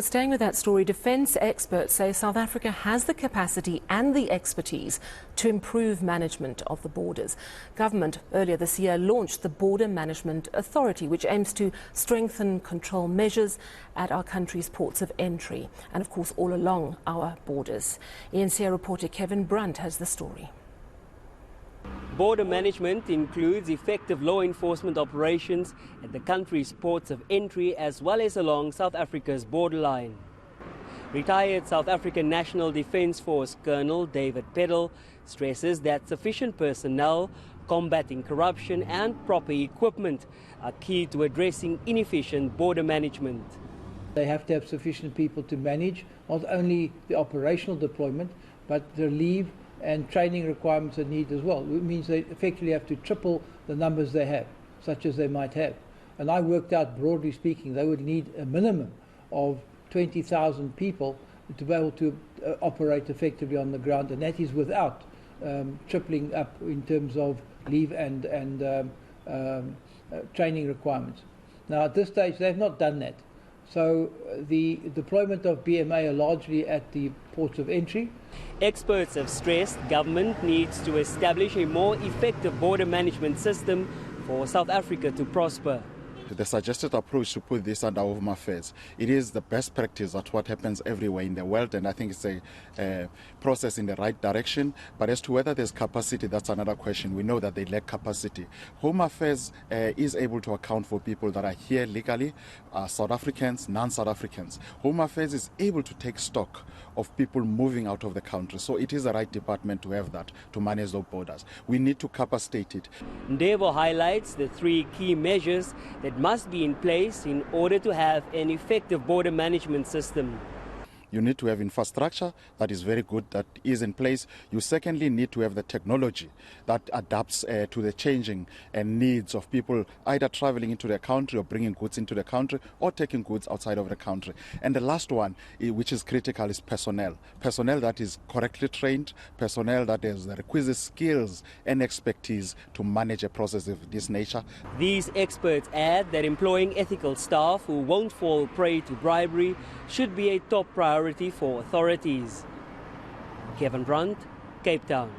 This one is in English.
But staying with that story, defence experts say South Africa has the capacity and the expertise to improve management of the borders. Government earlier this year launched the Border Management Authority, which aims to strengthen control measures at our country's ports of entry and, of course, all along our borders. eNCA reporter Kevin Brandt has the story. Border management includes effective law enforcement operations at the country's ports of entry as well as along South Africa's borderline. Retired South African National Defence Force Colonel David Peddle stresses that sufficient personnel, combating corruption and proper equipment are key to addressing inefficient border management. They have to have sufficient people to manage not only the operational deployment but the leave and training requirements they need as well. It means they effectively have to triple the numbers they have, such as they might have. And I worked out, broadly speaking, they would need a minimum of 20,000 people to be able to operate effectively on the ground, and that is without tripling up in terms of leave and training requirements. Now, at this stage, they've not done that. So the deployment of BMA are largely at the ports of entry. Experts have stressed government needs to establish a more effective border management system for South Africa to prosper. The suggested approach to put this under Home Affairs, it is the best practice at what happens everywhere in the world, and I think it's a process in the right direction. But as to whether there's capacity, that's another question. We know that they lack capacity. Home Affairs is able to account for people that are here legally, South Africans, non-South Africans. Home Affairs is able to take stock of people moving out of the country. So it is the right department to have that, to manage those borders. We need to capacitate it. Ndevo highlights the three key measures that must be in place in order to have an effective border management system. You need to have infrastructure that is very good, that is in place. You secondly need to have the technology that adapts to the changing needs of people either traveling into the country or bringing goods into the country or taking goods outside of the country. And the last one, which is critical, is personnel. Personnel that is correctly trained, personnel that has the requisite skills and expertise to manage a process of this nature. These experts add that employing ethical staff who won't fall prey to bribery should be a top priority for authorities. Kevin Brandt, Cape Town.